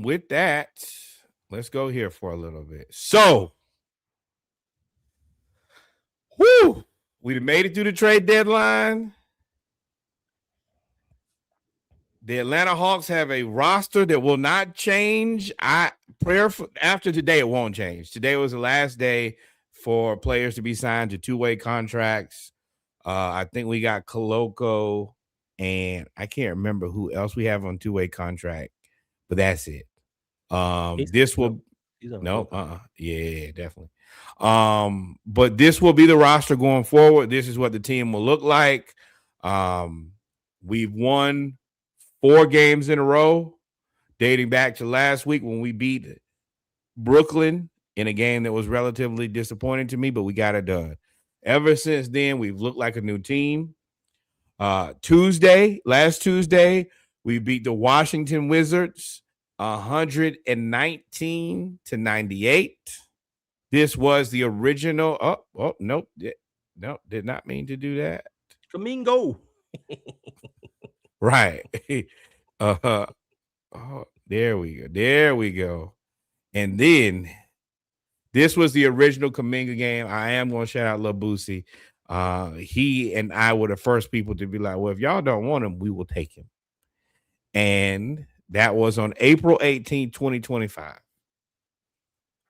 With that, let's go here for a little bit. So, we made it through the trade deadline. The Atlanta Hawks have a roster that will not change. After today, it won't change. Today was the last day for players to be signed to two-way contracts. I think we got Koloko, and I can't remember who else we have on two-way contract, but that's it. This will yeah, definitely. But this will be the roster going forward. This is what the team will look like. We've won 4 games in a row, dating back to last week when we beat Brooklyn in a game that was relatively disappointing to me, but we got it done. Ever since then, we've looked like a new team. Last Tuesday, we beat the Washington Wizards 119-98. This was the original. Nope. Did not mean to do that. Flamingo. Right. There we go. And then this was the original Kuminga game. I am going to shout out Lil Boosie. He and I were the first people to be like, well, if y'all don't want him, we will take him. And that was on April 18, 2025.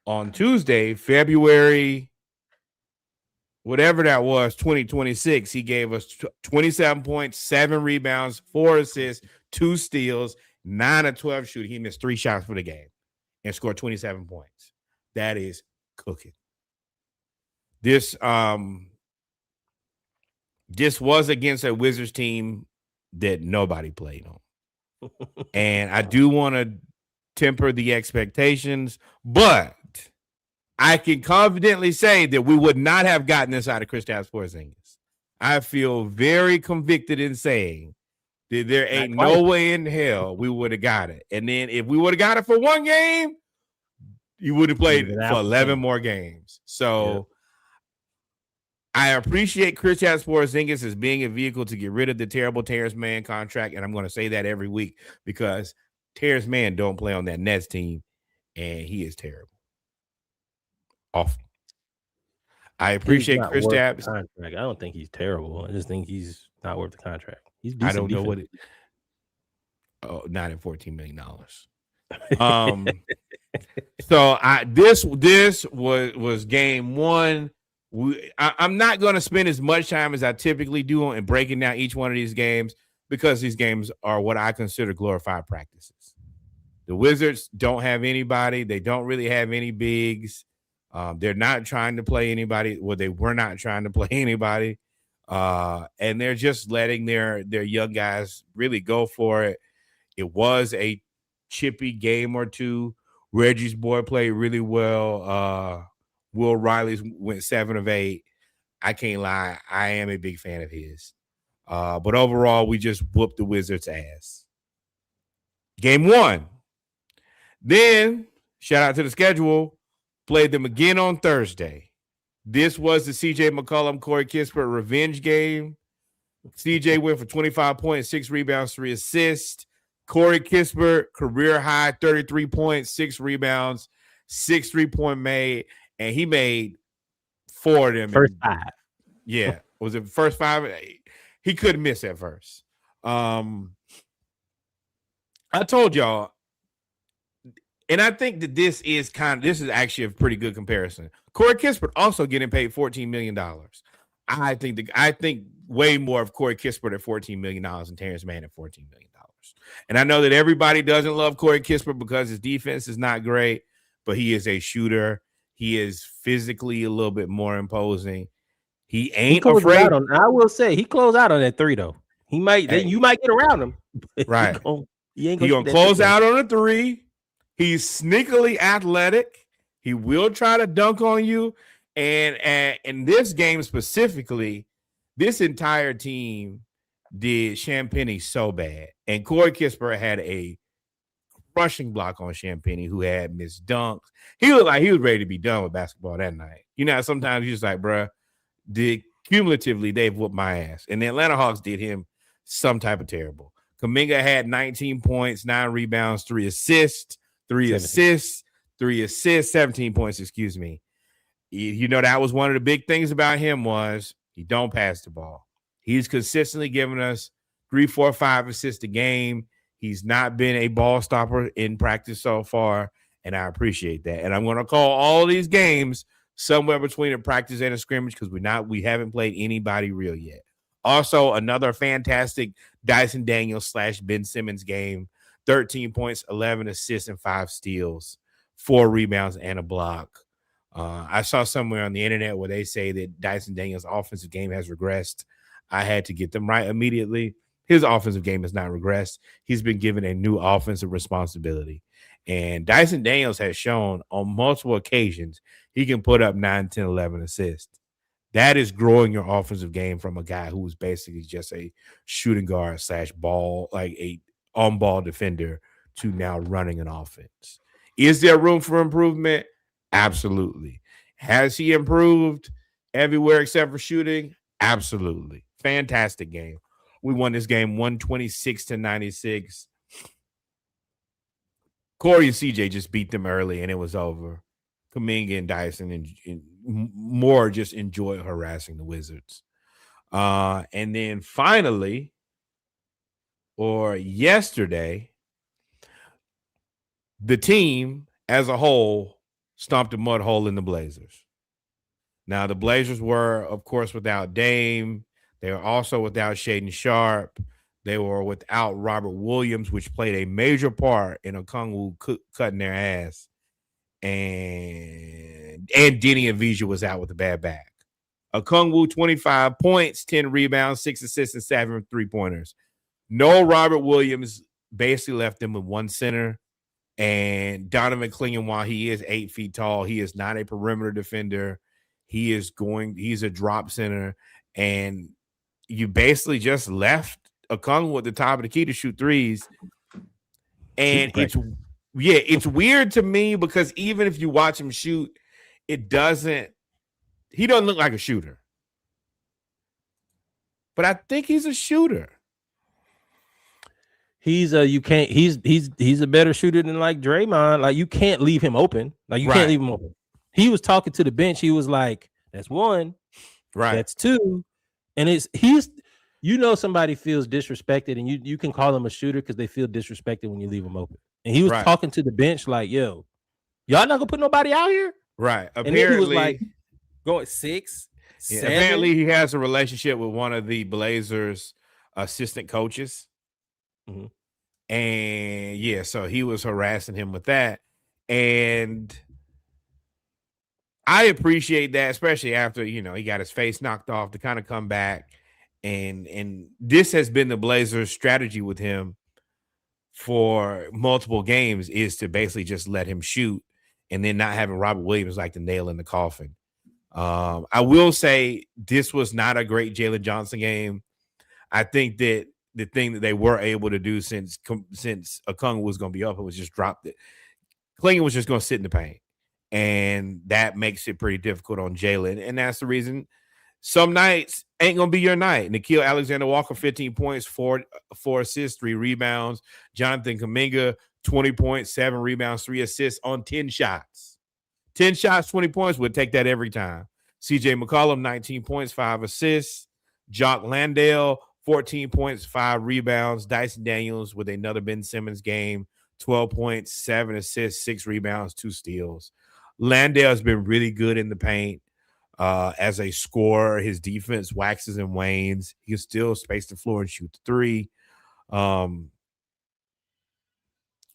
On Tuesday, February, whatever that was, 2026, he gave us 27 points, 7 rebounds, 4 assists, 2 steals, 9 of 12 shooting. He missed 3 shots for the game and scored 27 points. That is cooking. This was against a Wizards team that nobody played on. And I do want to temper the expectations, but I can confidently say that we would not have gotten this out of Kristaps Porzingis. I feel very convicted in saying that there ain't no way in hell we would have got it. And then if we would have got it for 1 game, you would have played for 11 more games. So I appreciate Kristaps Porzingis as being a vehicle to get rid of the terrible Terrence Mann contract, and I'm going to say that every week because Terrence Mann don't play on that Nets team, and he is terrible. Awful. I appreciate Kristaps. I don't think he's terrible. I just think he's not worth the contract. He's I don't know what it. Not at $14 million. So this was game 1. I'm not going to spend as much time as I typically do on breaking down each one of these games because these games are what I consider glorified practices. The Wizards don't have anybody. They don't really have any bigs. They're not trying to play anybody. Well, they were not trying to play anybody. And they're just letting their young guys really go for it. It was a chippy game or two. Reggie's boy played really well. Will Riley's went 7 of 8. I can't lie. I am a big fan of his. But overall, we just whooped the Wizards' ass. Game 1. Then, shout out to the schedule, played them again on Thursday. This was the CJ McCollum, Corey Kispert revenge game. CJ went for 25 points, 6 rebounds, 3 assists. Corey Kispert, career high, 33 points, 6 rebounds, 6 3-point made. And he made 4 of them. First 5. Yeah. Was it first 5? He couldn't miss at first. I told y'all, and I think that this is actually a pretty good comparison. Corey Kispert also getting paid $14 million. I think way more of Corey Kispert at $14 million than Terrence Mann at $14 million. And I know that everybody doesn't love Corey Kispert because his defense is not great, but he is a shooter. He is physically a little bit more imposing. He ain't afraid. I will say he closed out on that 3 though. He might. You might get around him. Right. He gonna close out on a 3. He's sneakily athletic. He will try to dunk on you. And in this game specifically, this entire team did Champagnie so bad. And Corey Kispert had a rushing block on Champagnie, who had missed dunks. He looked like he was ready to be done with basketball that night. You know, sometimes you're just like, bruh, cumulatively, they've whooped my ass. And the Atlanta Hawks did him some type of terrible. Kuminga had 19 points, 9 rebounds, 3 assists, 17 points, excuse me. You know, that was one of the big things about him was he don't pass the ball. He's consistently giving us 3, 4, 5 assists a game. He's not been a ball stopper in practice so far, and I appreciate that. And I'm going to call all these games somewhere between a practice and a scrimmage because we haven't played anybody real yet. Also, another fantastic Dyson Daniels / Ben Simmons game, 13 points, 11 assists, and 5 steals, 4 rebounds, and a block. I saw somewhere on the internet where they say that Dyson Daniels' offensive game has regressed. I had to get them right immediately. His offensive game has not regressed. He's been given a new offensive responsibility. And Dyson Daniels has shown on multiple occasions he can put up 9, 10, 11 assists. That is growing your offensive game from a guy who was basically just a shooting guard / ball, like a on-ball defender, to now running an offense. Is there room for improvement? Absolutely. Has he improved everywhere except for shooting? Absolutely. Fantastic game. We won this game 126-96. Corey and CJ just beat them early, and it was over. Kuminga and Dyson and more just enjoyed harassing the Wizards. And then finally, or yesterday, the team as a whole stomped a mud hole in the Blazers. Now, the Blazers were, of course, without Dame. They were also without Shaedon Sharpe. They were without Robert Williams, which played a major part in Okongwu cutting their ass. And Denny Avdija was out with a bad back. Okongwu, 25 points, 10 rebounds, 6 assists, and 7 3-pointers. No Robert Williams, basically left them with one center. And Donovan Clingan, while he is 8 feet tall, he is not a perimeter defender. He's a drop center. And you basically just left Okongwu at the top of the key to shoot threes. And it's weird to me because even if you watch him shoot, he doesn't look like a shooter. But I think he's a shooter. He's a better shooter than like Draymond. Like you can't leave him open. Like you can't leave him open. He was talking to the bench. He was like, "That's one, right? That's two," and somebody feels disrespected, and you can call them a shooter because they feel disrespected when you leave them open. And he was talking to the bench like, "Yo, y'all not gonna put nobody out here?" Right. Apparently, and he was like going 6. Yeah, apparently, he has a relationship with one of the Blazers' assistant coaches. Mm-hmm. And so he was harassing him with that. And I appreciate that, especially after, he got his face knocked off to kind of come back. And this has been the Blazers' strategy with him for multiple games is to basically just let him shoot and then not having Robert Williams like the nail in the coffin. I will say this was not a great Jalen Johnson game. I think that the thing that they were able to do since Okongwu was going to be up, it was just drop it. Clingan was just going to sit in the paint, and that makes it pretty difficult on Jalen. And that's the reason some nights ain't going to be your night. Nickeil Alexander-Walker, 15 points, 4 assists, 3 rebounds. Jonathan Kuminga, 20 points, 7 rebounds, 3 assists on 10 shots. 10 shots, 20 points, would take that every time. CJ McCollum, 19 points, 5 assists. Jock Landale, 14 points, 5 rebounds. Dyson Daniels with another Ben Simmons game, 12 points, 7 assists, 6 rebounds, 2 steals. Landale has been really good in the paint as a scorer. His defense waxes and wanes. He can still space the floor and shoot the 3.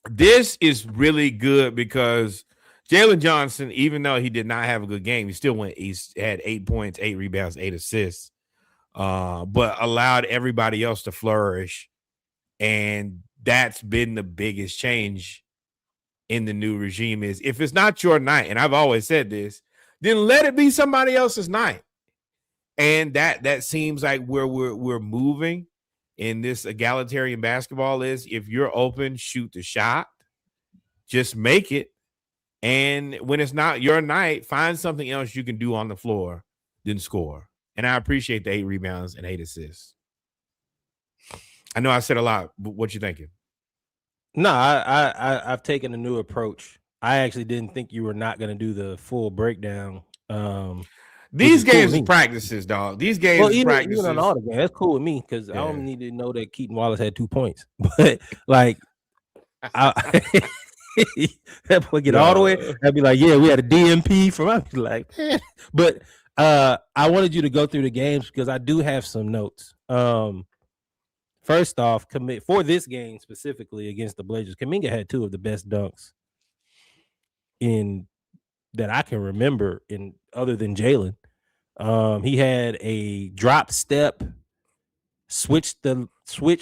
This is really good because Jalen Johnson, even though he did not have a good game, he had 8 points, 8 rebounds, 8 assists. But allowed everybody else to flourish. And that's been the biggest change in the new regime is if it's not your night, and I've always said this, then let it be somebody else's night. And that seems like where we're moving in this egalitarian basketball is if you're open, shoot the shot, just make it. And when it's not your night, find something else you can do on the floor than score. And I appreciate the 8 rebounds and 8 assists. I know I said a lot, but what you thinking? No, I've taken a new approach. I actually didn't think you were not going to do the full breakdown. These games cool is practices, dog. These games is practices. Even on all the games, that's cool with me because I don't need to know that Keaton Wallace had 2 points. But like, that boy get all the way. I'd be like, yeah, we had a DMP from. I'd be like, man. But I wanted you to go through the games because I do have some notes. First off, for this game specifically against the Blazers, Kuminga had 2 of the best dunks in that I can remember in other than Jalen. He had a drop step, switch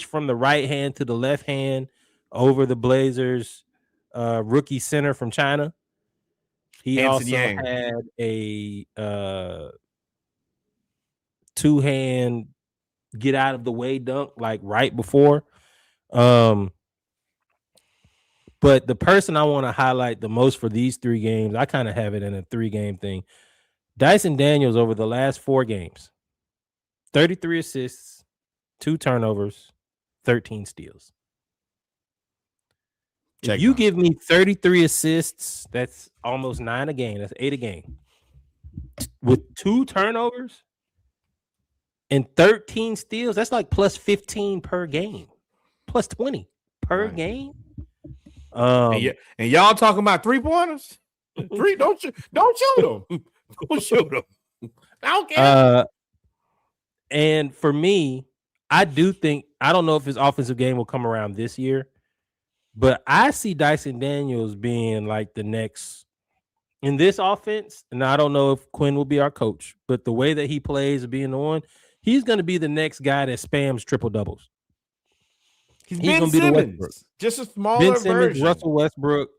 from the right hand to the left hand over the Blazers rookie center from China. He Hanson also Yang. had a 2-hand get out of the way dunk like right before. But the person I want to highlight the most for these 3 games, I kind of have it in a 3-game thing. Dyson Daniels over the last 4 games, 33 assists, 2 turnovers, 13 steals. If you give me 33 assists, that's almost 9 a game. That's 8 a game. With 2 turnovers and 13 steals, that's like plus 15 per game, plus 20 per game. And y'all talking about 3-pointers? Don't shoot them. Don't shoot them. I don't care. And for me, I don't know if his offensive game will come around this year, but I see Dyson Daniels being like the next in this offense. And I don't know if Quinn will be our coach, but the way that he plays being on, he's going to be the next guy that spams triple doubles. He's Ben Simmons, be the Westbrook. Just a smaller Ben Simmons, version. Russell Westbrook.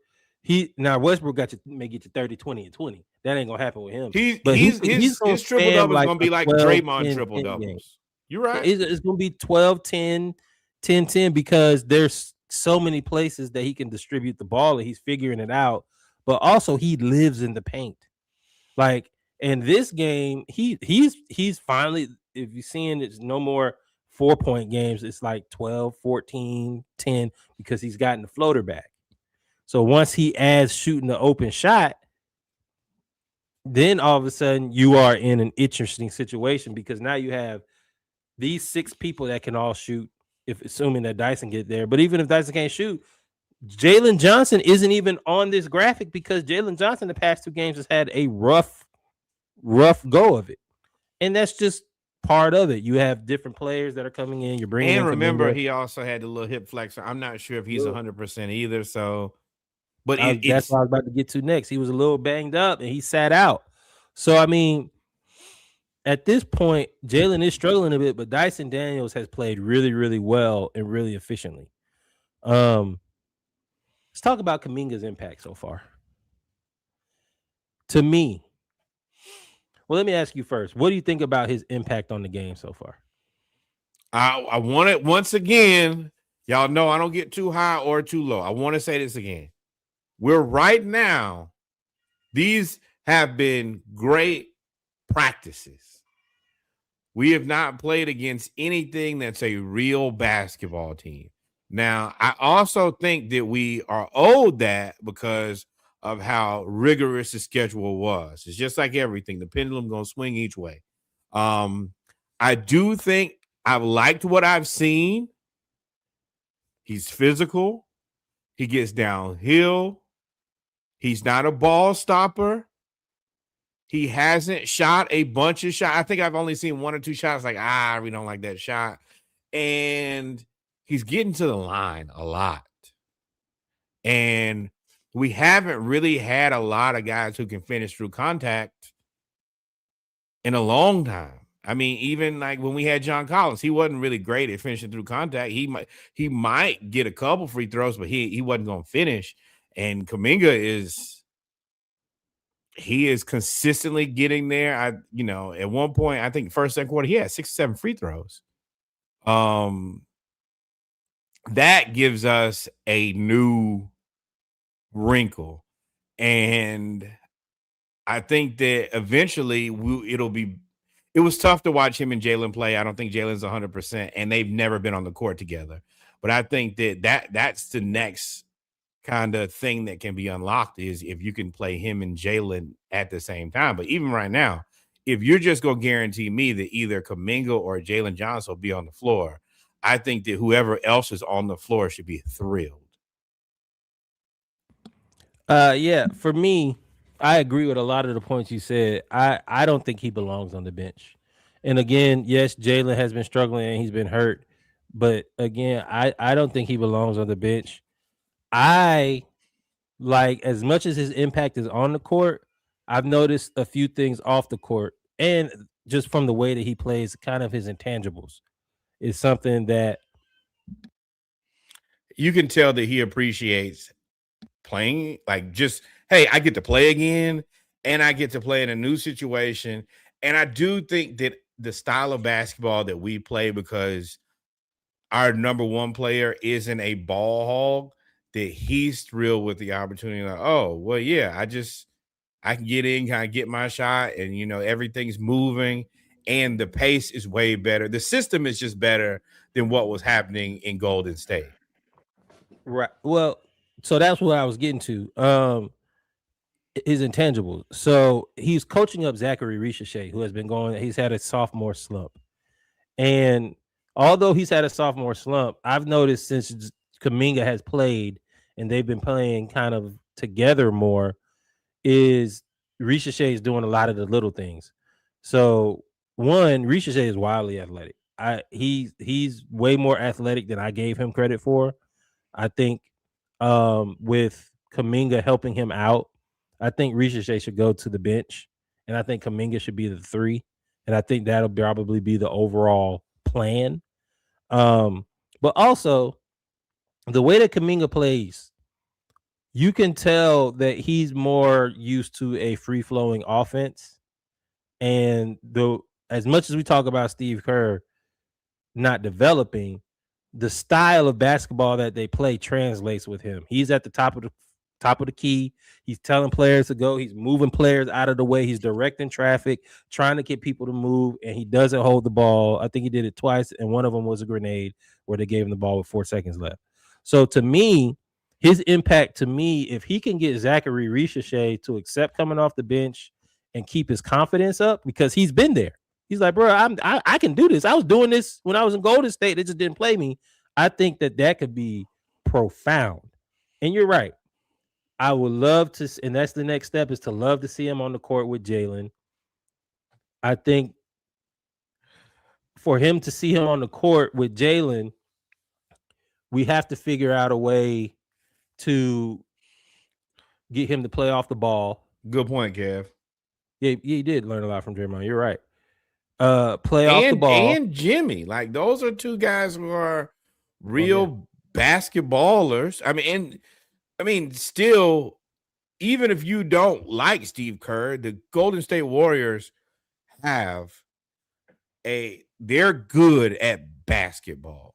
Westbrook may get you 30, 20, and 20. That ain't gonna happen with him. His triple double is gonna be like 12, Draymond triple doubles. You're right. It's gonna be 12, 10, 10, 10 because there's so many places that he can distribute the ball and he's figuring it out. But also he lives in the paint. Like in this game, he's finally, if you're seeing it's no more 4-point games, it's like 12, 14, 10 because he's gotten the floater back. So once he adds shooting the open shot, then all of a sudden you are in an interesting situation because now you have these 6 people that can all shoot, if assuming that Dyson get there. But even if Dyson can't shoot, Jalen Johnson isn't even on this graphic because Jalen Johnson the past 2 games has had a rough go of it. And that's just part of it. You have different players that are coming in. You're bringing and remember, he also had the little hip flexor. I'm not sure if he's 100% either. So, but that's what I was about to get to next. He was a little banged up and he sat out. So, I mean, at this point, Jalen is struggling a bit, but Dyson Daniels has played really, really well and really efficiently. Let's talk about Kuminga's impact so far. To me, well, let me ask you first. What do you think about his impact on the game so far? I want it once again. Y'all know I don't get too high or too low. I want to say this again. We're right now. These have been great practices. We have not played against anything that's a real basketball team. Now, I also think that we are owed that because of how rigorous the schedule was. It's just like everything. The pendulum going to swing each way. I do think I've liked what I've seen. He's physical. He gets downhill. He's not a ball stopper. He hasn't shot a bunch of shots. I think I've only seen 1 or 2 shots like, we don't like that shot. And he's getting to the line a lot. And we haven't really had a lot of guys who can finish through contact in a long time. I mean, even like when we had John Collins, he wasn't really great at finishing through contact. He might get a couple free throws, but he wasn't going to finish. And Kuminga is consistently getting there. At one point, I think first, second quarter, he had 6 or 7 free throws. That gives us a new wrinkle. And I think that eventually it was tough to watch him and Jalen play. I don't think Jalen's 100%, and they've never been on the court together. But I think that's the next kind of thing that can be unlocked is if you can play him and Jalen at the same time. But even right now, if you're just going to guarantee me that either Kuminga or Jalen Johnson will be on the floor, I think that whoever else is on the floor should be thrilled. Yeah, for me, I agree with a lot of the points you said. I don't think he belongs on the bench. And again, yes, Jalen has been struggling and he's been hurt. But again, I don't think he belongs on the bench. I like as much as his impact is on the court, I've noticed a few things off the court and just from the way that he plays, kind of his intangibles is something that you can tell that he appreciates playing. Like, just, hey, I get to play again and I get to play in a new situation. And I do think that the style of basketball that we play, because our number one player isn't a ball hog, that he's thrilled with the opportunity. Like, oh, well, yeah, I can get in, kind of get my shot, and everything's moving and the pace is way better. The system is just better than what was happening in Golden State. Right. Well, so that's what I was getting to. His intangibles. So he's coaching up Zachary Risch, who has been he's had a sophomore slump. And although he's had a sophomore slump, I've noticed since Kuminga has played and they've been playing kind of together more, is Risch is doing a lot of the little things. So one, Risch is wildly athletic. He's way more athletic than I gave him credit for. I think with Kuminga helping him out, I think Risch should go to the bench, and I think Kuminga should be the 3, and I think that'll probably be the overall plan. But also, the way that Kuminga plays, you can tell that he's more used to a free-flowing offense, and as much as we talk about Steve Kerr not developing, the style of basketball that they play translates with him. He's at the top of the key. He's telling players to go. He's moving players out of the way. He's directing traffic, trying to get people to move, and he doesn't hold the ball. I think he did it twice, and one of them was a grenade where they gave him the ball with 4 seconds left. So to me, his impact to me, if he can get Zachary Risch to accept coming off the bench and keep his confidence up, because he's been there. He's like, bro, I can do this. I was doing this when I was in Golden State. They just didn't play me. I think that could be profound. And you're right. I would love to, and that's the next step, is to love to see him on the court with Jalen. I think for him to see him on the court with Jalen, we have to figure out a way to get him to play off the ball. Good point, Kev. Yeah, he did learn a lot from Draymond. You're right. Play off the ball. And Jimmy. Like, those are two guys who are real basketballers. I mean, still, even if you don't like Steve Kerr, the Golden State Warriors they're good at basketball.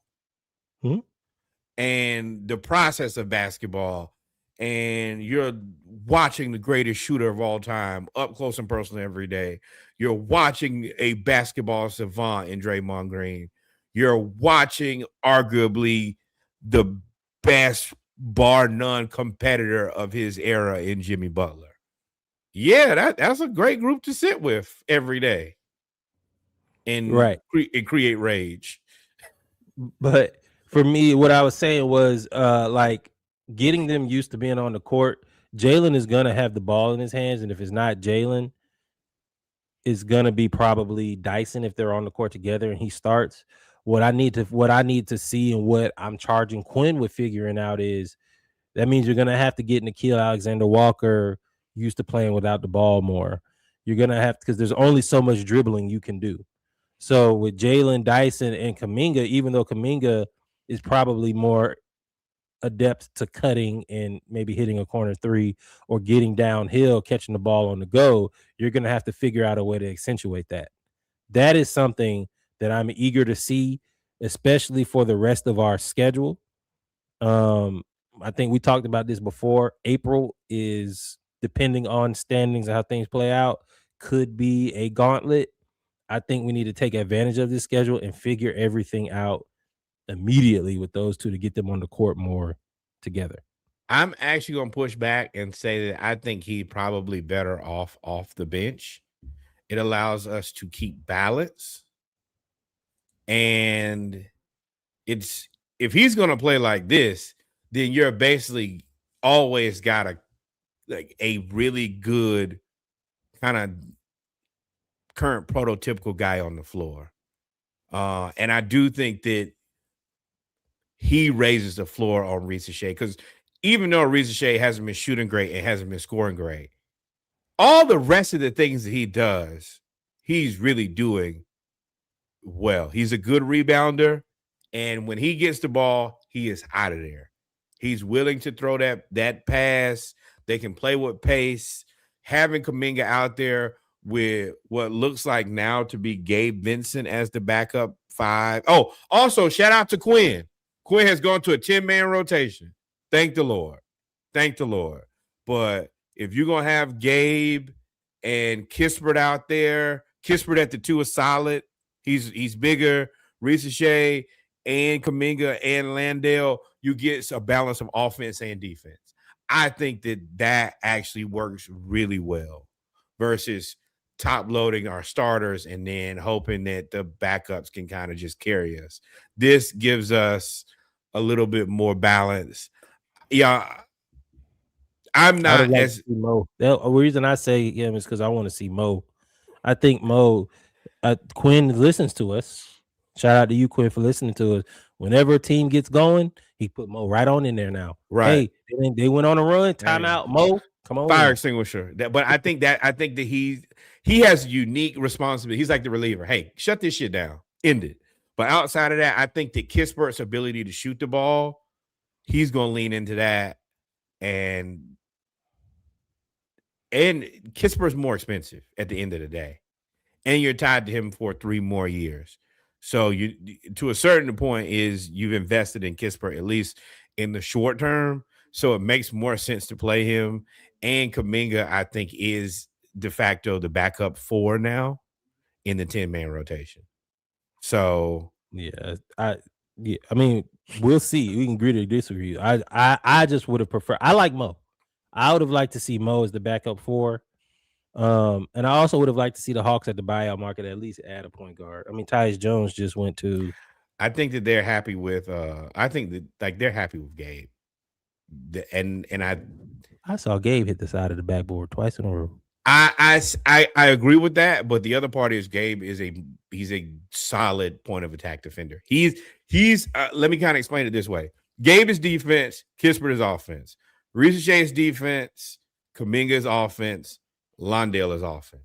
And the process of basketball, and you're watching the greatest shooter of all time up close and personal every day. You're watching a basketball savant in Draymond Green. You're watching arguably the best bar none competitor of his era in Jimmy Butler. Yeah, that's a great group to sit with every day and create rage. But for me, what I was saying was like getting them used to being on the court. Jalen is gonna have the ball in his hands, and if it's not Jalen, it's gonna be probably Dyson if they're on the court together and he starts. What I need to see, and what I'm charging Quinn with figuring out, is that means you're gonna have to get Nickeil Alexander-Walker used to playing without the ball more. You're gonna have, because there's only so much dribbling you can do. So with Jalen, Dyson, and Kuminga, even though Kuminga is probably more adept to cutting and maybe hitting a corner 3 or getting downhill, catching the ball on the go, you're going to have to figure out a way to accentuate that. That is something that I'm eager to see, especially for the rest of our schedule. I think we talked about this before. April is, depending on standings and how things play out, could be a gauntlet. I think we need to take advantage of this schedule and figure everything out immediately with those two to get them on the court more together. I'm actually going to push back and say that I think he's probably better off the bench. It allows us to keep balance. And it's if he's going to play like this, then you're basically always got a really good kind of current prototypical guy on the floor. And I do think that he raises the floor on Risacher because even though Risacher hasn't been shooting great and hasn't been scoring great, all the rest of the things that he does, he's really doing well. He's a good rebounder, and when he gets the ball, he is out of there. He's willing to throw that pass. They can play with pace. Having Kuminga out there with what looks like now to be Gabe Vincent as the backup 5. Oh, also shout out to Quinn. Quinn has gone to a 10-man rotation. Thank the Lord. Thank the Lord. But if you're going to have Gabe and Kispert out there, Kispert at the 2 is solid. He's bigger. Risacher and Kuminga and Landale, you get a balance of offense and defense. I think that actually works really well versus top loading our starters and then hoping that the backups can kind of just carry us. This gives us a little bit more balance. Yeah, I'm not as Mo. The reason I say him is because I want to see Mo. I think Mo, Quinn listens to us. Shout out to you, Quinn, for listening to us. Whenever a team gets going, he put Mo right on in there now. Right. Hey, they went on a run. Timeout. Mo, come on. Fire extinguisher. But I think that he has a unique responsibility. He's like the reliever. Hey, shut this shit down. End it. But outside of that, I think that Kispert's ability to shoot the ball, he's going to lean into that. And Kispert's more expensive at the end of the day. And you're tied to him for 3 more years. So you, to a certain point, you've invested in Kispert, at least in the short term. So it makes more sense to play him. And Kuminga, I think, is de facto the backup 4 now in the 10-man rotation. So I mean, we'll see. We can agree or disagree. I just would have preferred. I like Mo. I would have liked to see Mo as the backup 4. And I also would have liked to see the Hawks at the buyout market at least add a point guard. I mean, Tyus Jones just went to. I think that they're happy with. I think that they're happy with Gabe. And I saw Gabe hit the side of the backboard twice in a row. I agree with that, but the other part is Gabe he's a solid point of attack defender. He's let me kind of explain it this way. Gabe is defense, Kispert is offense. Risacher is defense, Kuminga is offense, Landale is offense.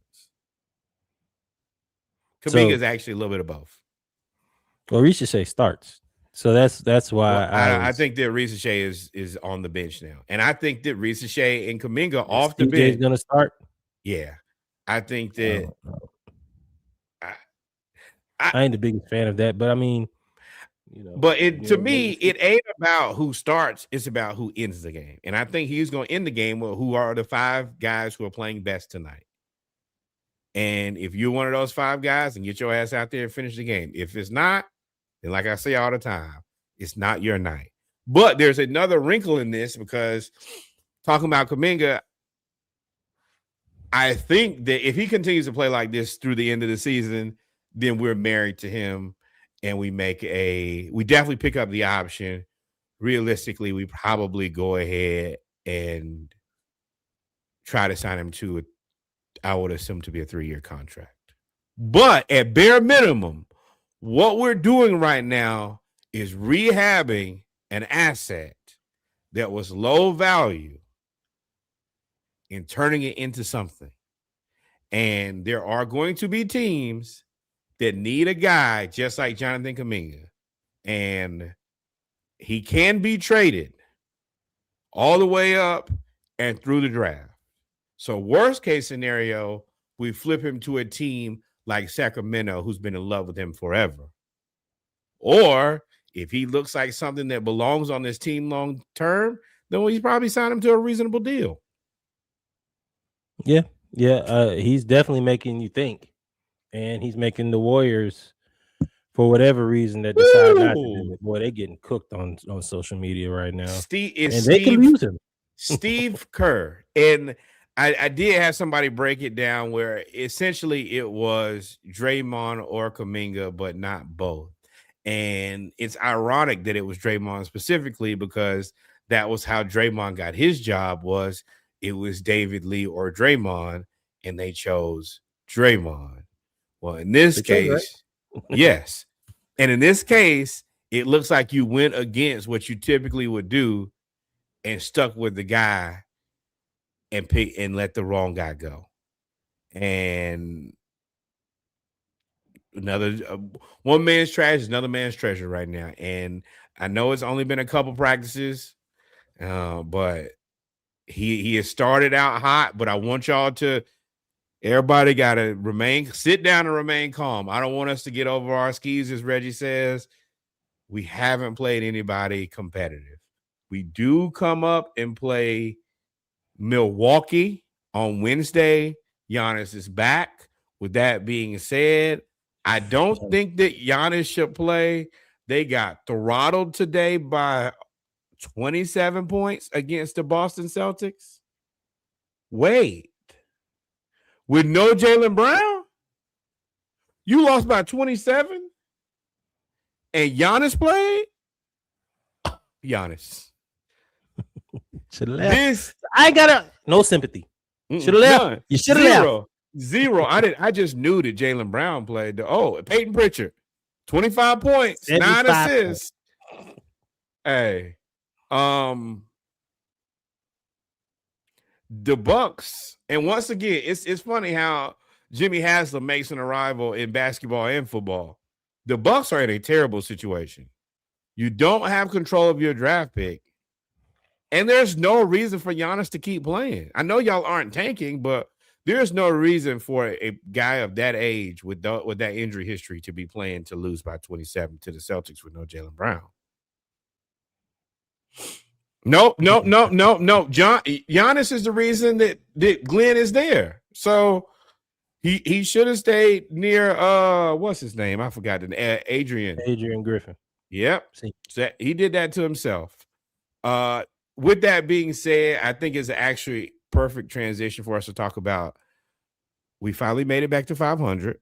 Kuminga is actually a little bit of both. Well, Risacher starts. So that's why I think that Risacher is on the bench now. And I think that Risacher and Kuminga off the bench is going to start. Yeah. I think that I ain't the biggest fan of that, but I mean, but to me, it ain't about who starts, it's about who ends the game. And I think he's going to end the game with who are the 5 guys who are playing best tonight. And if you're one of those 5 guys, then get your ass out there and finish the game. If it's not, then like I say all the time, it's not your night. But there's another wrinkle in this because talking about Kuminga, I think that if he continues to play like this through the end of the season, then we're married to him and we definitely pick up the option. Realistically, we probably go ahead and try to sign him to I would assume to be a 3-year contract. But at bare minimum, what we're doing right now is rehabbing an asset that was low value and turning it into something. And there are going to be teams that need a guy just like Jonathan Kuminga. And he can be traded all the way up and through the draft. So worst case scenario, we flip him to a team like Sacramento who's been in love with him forever. Or if he looks like something that belongs on this team long term, then he's probably signed him to a reasonable deal. Yeah. He's definitely making you think. and he's making the Warriors, for whatever reason, that decide not to do it. Boy, they're getting cooked on social media right now. They can use him. Steve Kerr. And I did have somebody break it down where essentially it was Draymond or Kuminga, but not both. And it's ironic that it was Draymond specifically, because that was how Draymond got his job. It was David Lee or Draymond, and they chose Draymond. Well, in this case, yes. And in this case, it looks like you went against what you typically would do and stuck with the guy and pick and let the wrong guy go. And another one man's trash is another man's treasure right now. And I know it's only been a couple practices, but he has started out hot. But I want y'all to, everybody got to sit down and remain calm. I don't want us to get over our skis, as Reggie says. We haven't played anybody competitive. We do come up and play Milwaukee on Wednesday. Giannis is back. With that being said, I don't think that Giannis should play. They got throttled today by 27 points against the Boston Celtics. Wait. With no Jalen Brown? You lost by 27? And Giannis played? Giannis. Should have left. I ain't got no sympathy. Should have left. None. You should have left. Zero. I just knew that Jalen Brown played. Peyton Pritchard, 25 points, 9 assists. Points. Hey, the Bucks, and once again, it's funny how Jimmy Haslam makes an arrival in basketball and football. The Bucks are in a terrible situation. You don't have control of your draft pick, and there's no reason for Giannis to keep playing. I know y'all aren't tanking, but there's no reason for a guy of that age with that injury history to be playing to lose by 27 to the Celtics with no Jalen Brown. No. Giannis is the reason that Glenn is there. So he should have stayed near what's his name? I forgot Adrian Griffin. Yep. So he did that to himself. With that being said, I think it's actually perfect transition for us to talk about. We finally made it back to 500.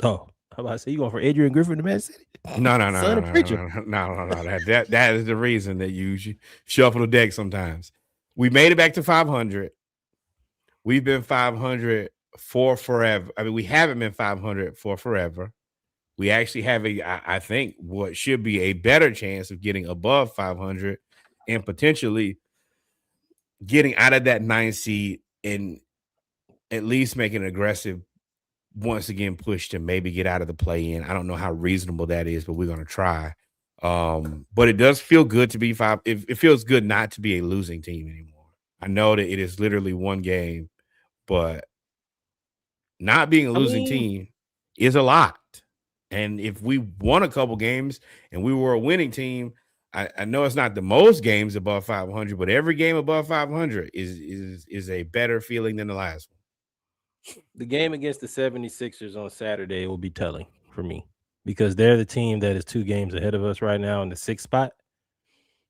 Oh, how about I say you going for Adrian Griffin to Man City? No. That is the reason that you shuffle the deck sometimes. We made it back to 500. We've been 500 for forever. I mean, we haven't been 500 for forever. We actually have I think what should be a better chance of getting above 500 and potentially getting out of that 9 seed and at least making an aggressive, once again, push to maybe get out of the play-in. I don't know how reasonable that is, but we're going to try. But it does feel good to be 5. It feels good not to be a losing team anymore. I know that it is literally one game, but not being a losing team is a lot. And if we won a couple games and we were a winning team, I know it's not the most games above 500, but every game above 500 is a better feeling than the last one. The game against the 76ers on Saturday will be telling for me because they're the team that is 2 games ahead of us right now in the 6th spot.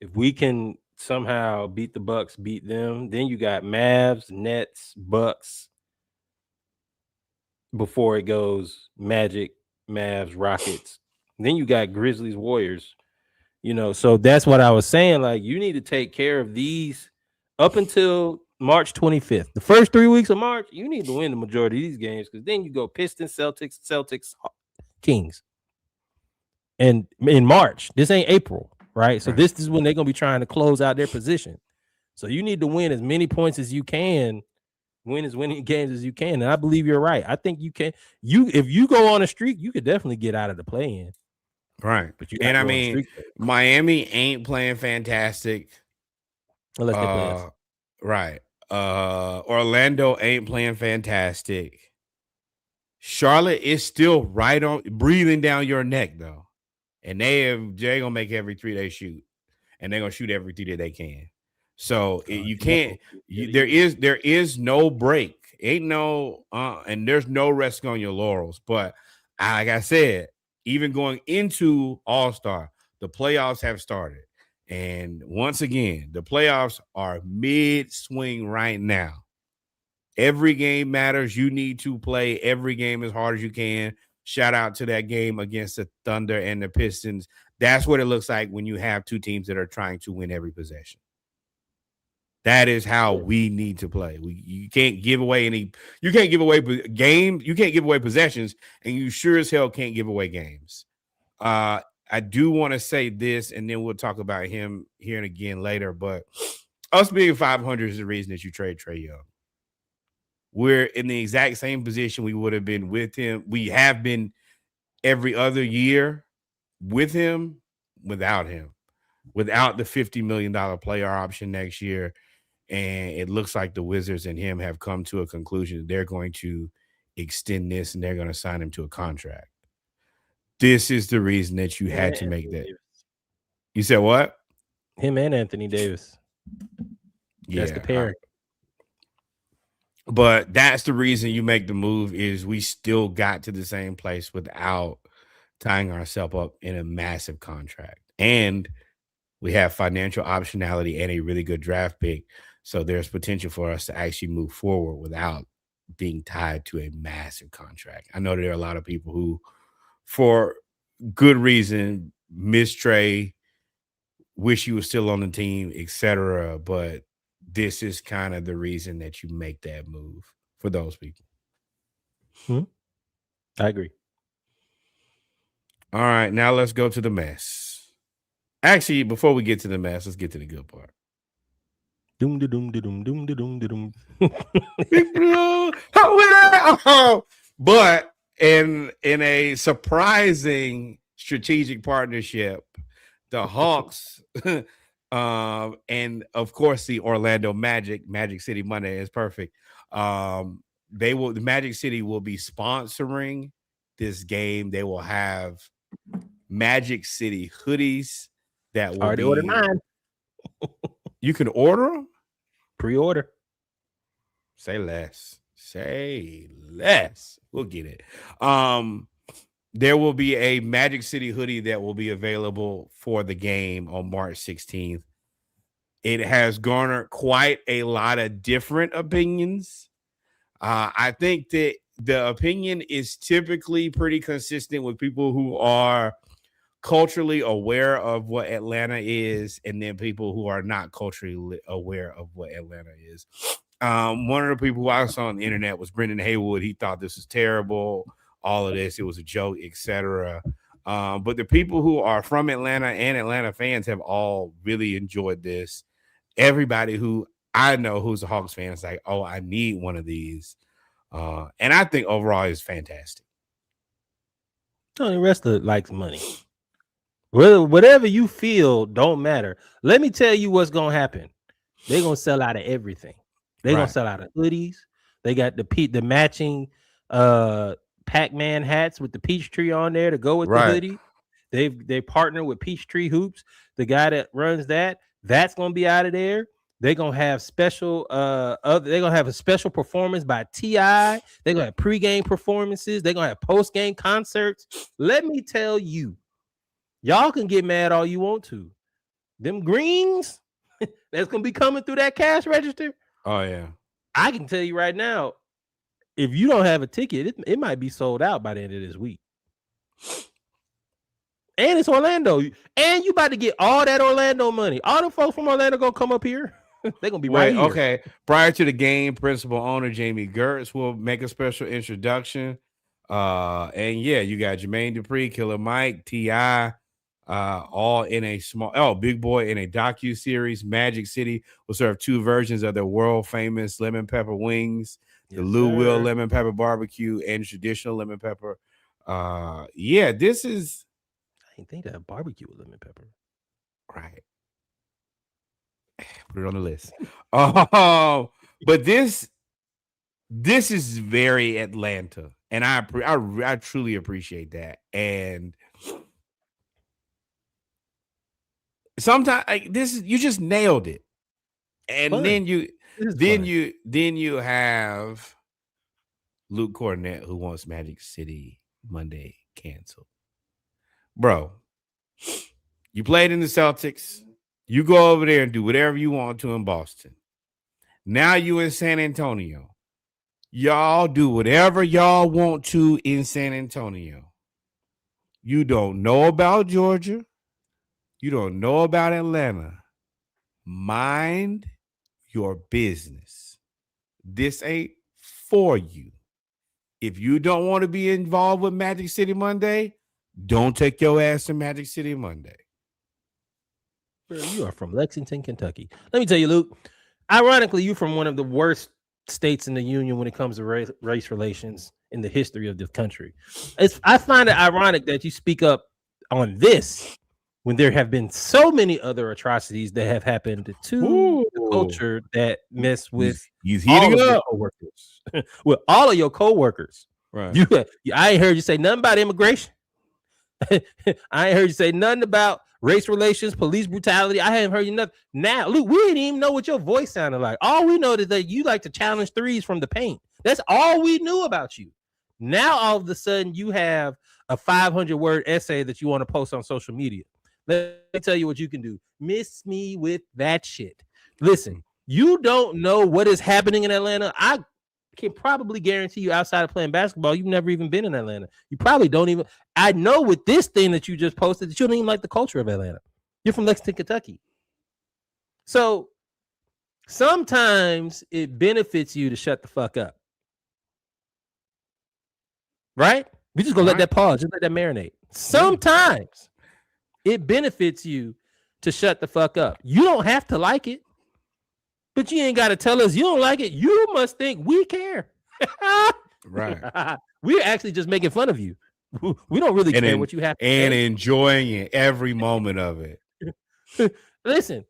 If we can somehow beat the Bucks, beat them, then you got Mavs, Nets, Bucks before it goes Magic, Mavs, Rockets. Then you got Grizzlies, Warriors. So that's what I was saying. Like, you need to take care of these up until March 25th. The first 3 weeks of March, you need to win the majority of these games because then you go Pistons, Celtics, Kings. And in March, this ain't April, right? So this is when they're going to be trying to close out their position. So you need to win as many points as you can, win as many games as you can. And I believe you're right. I think you can. If you go on a streak, you could definitely get out of the play-in. Right. But and I mean, Miami ain't playing fantastic. Unless they play us. Right. Orlando ain't playing fantastic. Charlotte is still right on breathing down your neck, though. And they're gonna make every 3 they shoot. And they're gonna shoot every 3 that they can. So you can't there is no break. Ain't no and there's no resting on your laurels. But like I said, even going into All-Star, the playoffs have started. And once again, the playoffs are mid-swing right now. Every game matters. You need to play every game as hard as you can. Shout out to that game against the Thunder and the Pistons. That's what it looks like when you have two teams that are trying to win every possession. That is how we need to play. You can't give away games. You can't give away possessions, and you sure as hell can't give away games. I do want to say this, and then we'll talk about him here and again later. But us being 500 is the reason that you trade Trae Young. We're in the exact same position we would have been with him. We have been every other year with him, without him, without the $50 million player option next year. And it looks like the Wizards and him have come to a conclusion. They're going to extend this and they're going to sign him to a contract. This is the reason that you had to make that. You said what? Him and Anthony Davis. That's the pair. But that's the reason you make the move is we still got to the same place without tying ourselves up in a massive contract. And we have financial optionality and a really good draft pick. So there's potential for us to actually move forward without being tied to a massive contract. I know there are a lot of people who, for good reason, miss Trae, wish he was still on the team, etc. But this is kind of the reason that you make that move for those people. I agree. All right, now let's go to the mess. Actually, before we get to the mess, let's get to the good part. Doom da doom da doom doom da doom da doom. But in a surprising strategic partnership, the Hawks and of course the Orlando Magic City Monday is perfect. The Magic City will be sponsoring this game. They will have Magic City hoodies that will already ordered mine. You can order them? Pre-order. Say less. We'll get it. There will be a Magic City hoodie that will be available for the game on March 16th. It has garnered quite a lot of different opinions. I think that the opinion is typically pretty consistent with people who are culturally aware of what Atlanta is, and then people who are not culturally aware of what Atlanta is. One of the people who I saw on the internet was Brendan Haywood. He thought this was terrible. All of this, it was a joke, etc. But the people who are from Atlanta and Atlanta fans have all really enjoyed this. Everybody who I know who's a Hawks fan is like, oh, I need one of these. And I think overall it's fantastic. The rest of it likes money. Whatever you feel don't matter. Let me tell you what's going to happen. They're going to sell out of everything. They're going to sell out of hoodies. They got the matching Pac-Man hats with the Peachtree on there to go with the hoodie. They partner with Peachtree Hoops. The guy that runs that's going to be out of there. They're gonna have special they're gonna have a special performance by T.I. They're gonna have pregame performances, they're gonna have post-game concerts. Let me tell you, y'all can get mad all you want to. Them greens that's gonna be coming through that cash register. Oh yeah. I can tell you right now, if you don't have a ticket, it might be sold out by the end of this week. And it's Orlando. And you about to get all that Orlando money. All the folks from Orlando gonna come up here. They're gonna be right here. Okay. Prior to the game, principal owner Jamie Gertz will make a special introduction. And yeah, you got Jermaine Dupri, Killer Mike, T.I., all in a Big Boy in a docu-series. Magic City will serve two versions of their world famous lemon pepper wings, the Lou Will lemon pepper barbecue, and traditional lemon pepper. This is. I didn't think that barbecue with lemon pepper. Right. Put it on the list. But this is very Atlanta, and I truly appreciate that. And sometimes you just nailed it. And then you have Luke Cornett, who wants Magic City Monday canceled. Bro, you played in the Celtics. You go over there and do whatever you want to in Boston. Now you in San Antonio. Y'all do whatever y'all want to in San Antonio. You don't know about Georgia. You don't know about Atlanta. Mind your business. This ain't for you. If you don't want to be involved with Magic City Monday, don't take your ass to Magic City Monday. You are from Lexington, Kentucky. Let me tell you, Luke, ironically, you're from one of the worst states in the union when it comes to race relations in the history of this country. I find it ironic that you speak up on this when there have been so many other atrocities that have happened to the culture that mess with he's heating up. Co-workers. With all of your co-workers. Right. I ain't heard you say nothing about immigration. I ain't heard you say nothing about race relations, police brutality. I haven't heard you nothing. Now, Luke, we didn't even know what your voice sounded like. All we know is that you like to challenge threes from the paint. That's all we knew about you. Now, all of a sudden, you have a 500-word essay that you want to post on social media. Let me tell you what you can do. Miss me with that shit. Listen, you don't know what is happening in Atlanta. I can probably guarantee you outside of playing basketball, you've never even been in Atlanta. You probably don't even. I know with this thing that you just posted that you don't even like the culture of Atlanta. You're from Lexington, Kentucky. So sometimes it benefits you to shut the fuck up. Right? We just gonna let that pause, just let that marinate. Sometimes it benefits you to shut the fuck up. You don't have to like it, but you ain't got to tell us you don't like it. You must think we care. Right. We're actually just making fun of you. We don't really care what you have to and say. Enjoying it every moment of it. Listen,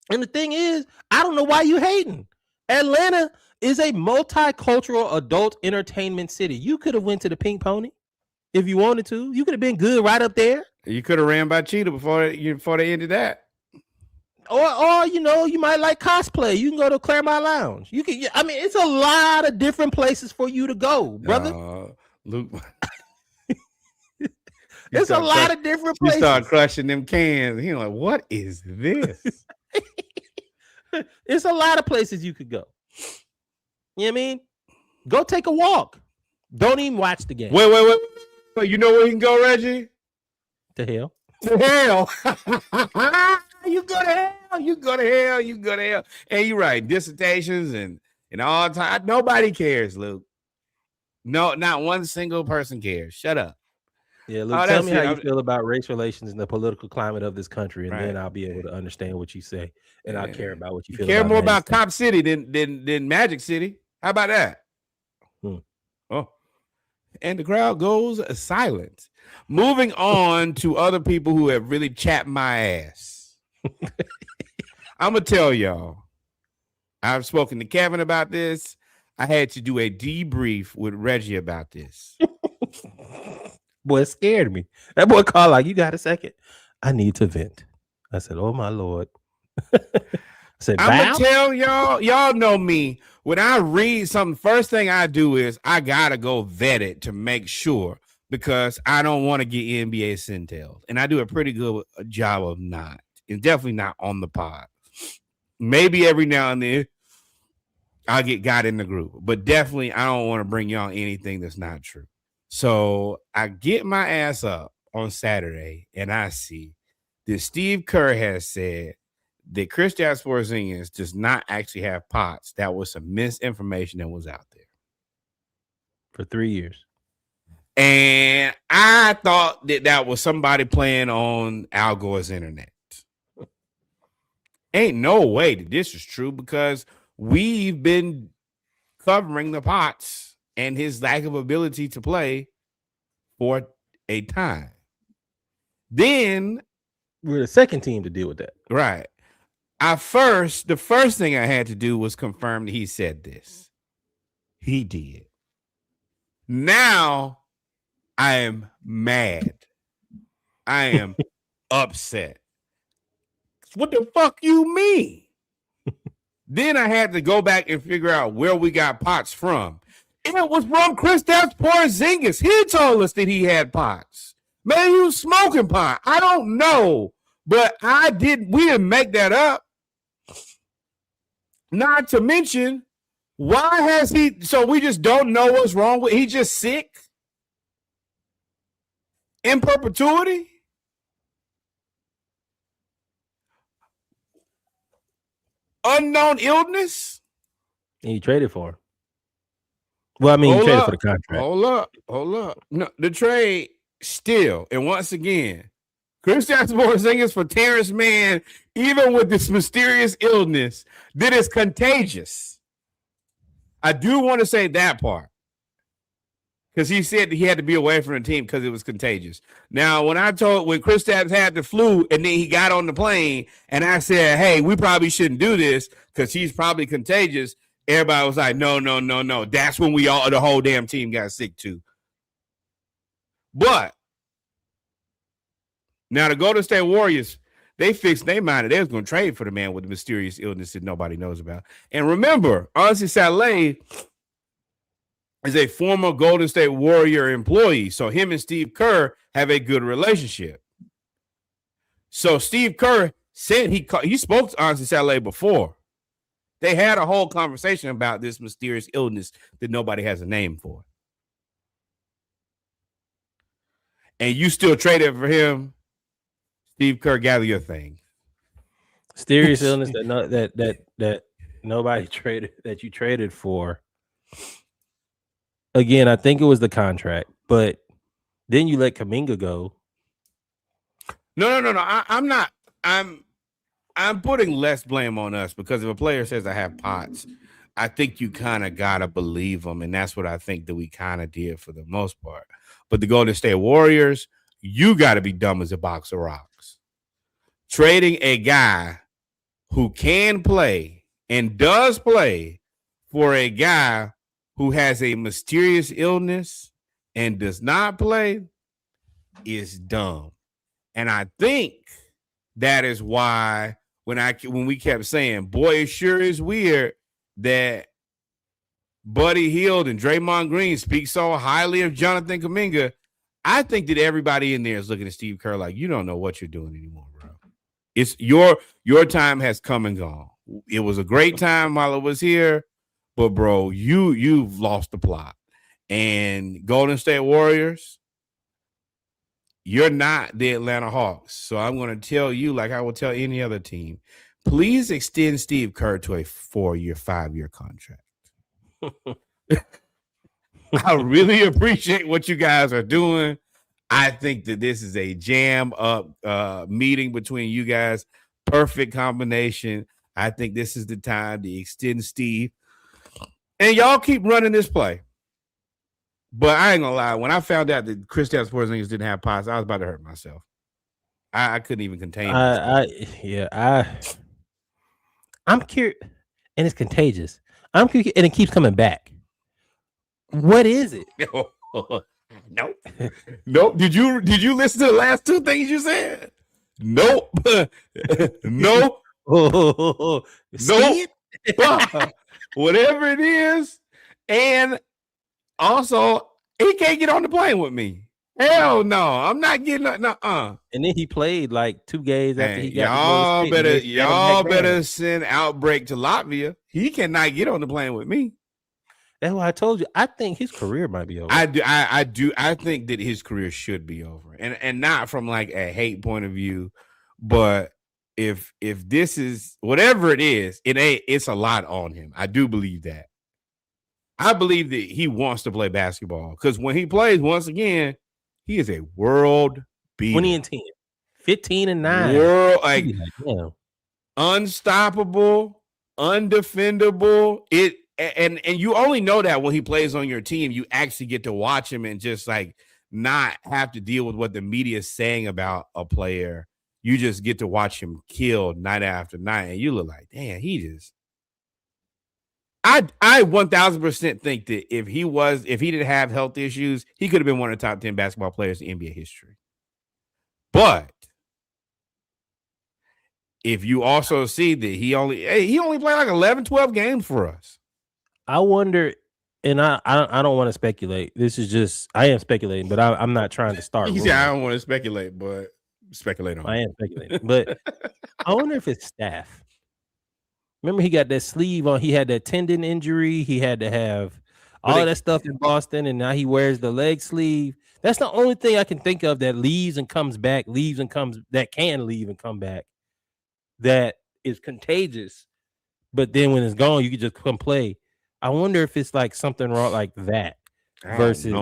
and the thing is, I don't know why you hating. Atlanta is a multicultural adult entertainment city. You could have went to the Pink Pony if you wanted to. You could have been good right up there. You could have ran by Cheetah before they ended that. Or you might like cosplay. You can go to Claremont Lounge. You can. I mean, it's a lot of different places for you to go, brother. Luke, it's a lot of different places. You start crushing them cans. You're like, what is this? It's a lot of places you could go. You know what I mean? Go take a walk. Don't even watch the game. Wait. You know where you can go, Reggie? To hell. To hell. You go to hell. You go to hell. You go to hell. And you're right. Dissertations and all time. Nobody cares, Luke. No, not one single person cares. Shut up. Yeah, Luke, tell me how you feel about race relations and the political climate of this country, and then I'll be able to understand what you say, and I'll care about what you feel. Care more about Cop City than Magic City. How about that? Oh, and the crowd goes silent. Moving on to other people who have really chapped my ass. I'm gonna tell y'all. I've spoken to Kevin about this. I had to do a debrief with Reggie about this. Boy, it scared me. That boy called like, you got a second? I need to vent. I said, oh my Lord. I said, I'm gonna tell y'all know me. When I read something, first thing I do is I gotta go vet it to make sure, because I don't want to get NBA Centels. And I do a pretty good job of not. And definitely not on the pod. Maybe every now and then I'll get got in the group. But definitely I don't want to bring y'all anything that's not true. So I get my ass up on Saturday and I see that Steve Kerr has said that Kristaps Porzingis does not actually have POTS. That was some misinformation that was out there. For 3 years. And I thought that was somebody playing on Al Gore's internet. Ain't no way that this is true, because we've been covering the POTS and his lack of ability to play for a time. Then we're the second team to deal with that. Right. The first thing I had to do was confirm that he said this. He did. Now I am mad. I am upset. What the fuck you mean? Then I had to go back and figure out where we got POTS from. It was from Kristaps Porzingis. He told us that he had pots. Maybe he was smoking pot. I don't know. But we didn't make that up. Not to mention, why has he, so we just don't know what's wrong with, he just sick? In perpetuity? Unknown illness? And you traded for him. Well, I mean, you traded for the contract. Hold up. No, the trade still, and once again, Kristaps Porzingis for Terrence Mann, even with this mysterious illness that is contagious. I do want to say that part, because he said he had to be away from the team because it was contagious. Now, when Kristaps had the flu and then he got on the plane and I said, hey, we probably shouldn't do this because he's probably contagious, everybody was like, no. That's when the whole damn team got sick too. But now the Golden State Warriors, they fixed their mind that they was going to trade for the man with the mysterious illness that nobody knows about. And remember, Ansi Saleh is a former Golden State Warrior employee. So him and Steve Kerr have a good relationship. So Steve Kerr said he spoke to Ansi Saleh before. They had a whole conversation about this mysterious illness that nobody has a name for. And you still traded for him. Steve Kerr, gather your thing. Mysterious illness that nobody traded, that you traded for. Again, I think it was the contract, but then you let Kuminga go. No. I'm not. I'm putting less blame on us, because if a player says I have pots, I think you kind of gotta believe them, and that's what I think that we kind of did for the most part. But the Golden State Warriors, you got to be dumb as a box of rocks. Trading a guy who can play and does play for a guy who has a mysterious illness and does not play is dumb. And I think that is why when we kept saying, boy, it sure is weird that Buddy Hield and Draymond Green speak so highly of Jonathan Kuminga. I think that everybody in there is looking at Steve Kerr like, you don't know what you're doing anymore, bro. It's your time has come and gone. It was a great time while it was here, but bro, you've lost the plot. And Golden State Warriors, you're not the Atlanta Hawks. So I'm going to tell you, like I will tell any other team, please extend Steve Kerr to a 4-year, 5-year contract. I really appreciate what you guys are doing. I think that this is a jam up meeting between you guys. Perfect combination. I think this is the time to extend Steve. And y'all keep running this play. But I ain't gonna lie. When I found out that Kristaps Porzingis didn't have pots, I was about to hurt myself. I couldn't even contain it. I'm curious, and it's contagious. I'm curious, and it keeps coming back. What is it? Nope. Did you listen to the last two things you said? Nope. Nope. Nope. Whatever it is. And also, he can't get on the plane with me. Hell no. I'm not getting And then he played like 2 games after he got y'all better send Outbreak to Latvia. He cannot get on the plane with me. That's why I told you. I think his career might be over. I do. I think that his career should be over, and not from like a hate point of view, but if this is whatever it is, it's a lot on him. I do believe that. I believe that he wants to play basketball, because when he plays, once again, he is a world beater. 20-10, 15-9, world unstoppable, undefendable. And you only know that when he plays on your team, you actually get to watch him and just like not have to deal with what the media is saying about a player. You just get to watch him kill night after night, and you look like, damn, he just. I 1000% think that if he didn't have health issues, he could have been one of the top 10 basketball players in NBA history. But if you also see that he only played like 11, 12 games for us. I wonder And I don't want to speculate. This is just I am speculating, but I'm not trying to start. I don't want to speculate, but speculate on. I am speculating, but I wonder if it's staff. Remember, he got that sleeve on. He had that tendon injury. He had to have all that stuff in Boston, and now he wears the leg sleeve. That's the only thing I can think of that leaves and comes back, that can leave and come back. That is contagious, but then when it's gone, you can just come play. I wonder if it's like something wrong like that versus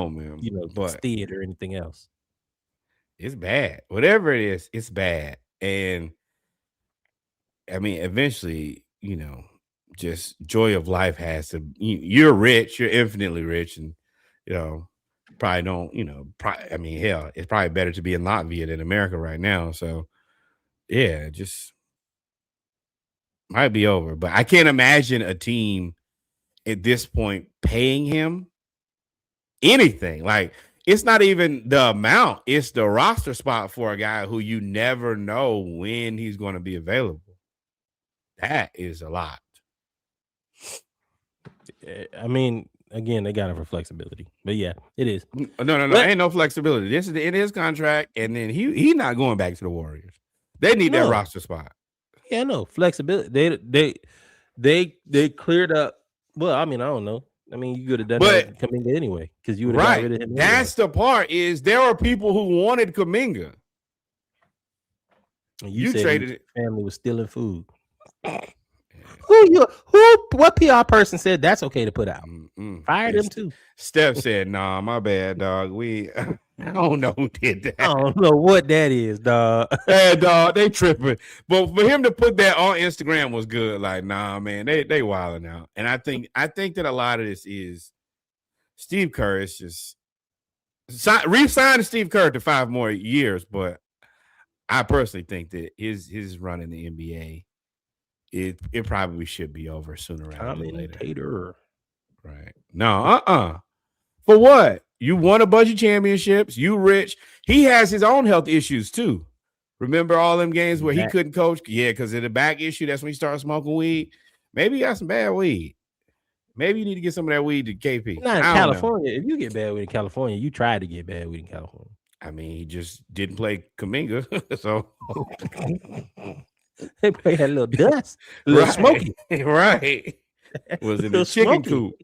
stead or anything else. It's bad. Whatever it is, it's bad. And I mean, eventually, just joy of life has to. You're rich. You're infinitely rich, and probably don't. I mean, hell, it's probably better to be in Latvia than America right now. So, yeah, just might be over. But I can't imagine a team at this point paying him anything. Like, it's not even the amount, it's the roster spot for a guy who you never know when he's going to be available. That is a lot. I mean, again, they got it for flexibility, but yeah, it is. No, ain't no flexibility. This is in his contract, and then he not going back to the Warriors. They need that roster spot. Yeah, no flexibility. They cleared up. Well, I mean, I don't know. I mean, you could have done that Kuminga anyway because you would have got rid of him. That's the part is there are people who wanted Kuminga. You traded it. Family was stealing food. What PR person said that's okay to put out? Fired him too. Steph said, "Nah, my bad, dog. I don't know who did that. I don't know what that is, dog. Yeah, dog, they tripping. But for him to put that on Instagram was good. Like, nah, man, they wilding out. And I think that a lot of this is Steve Kerr is just re-signed Steve Kerr to 5 more years. But I personally think that his run in the NBA, it probably should be over sooner rather than later. Right? No, For what? You won a bunch of championships. You rich. He has his own health issues too. Remember all them games where he couldn't coach? Yeah, because of the back issue. That's when he started smoking weed. Maybe he got some bad weed. Maybe you need to get some of that weed to KP. Not in California. If you get bad weed in California, you tried to get bad weed in California. I mean, he just didn't play Kuminga. So they had a little dust, a little smoky. Right. Was in the chicken coop.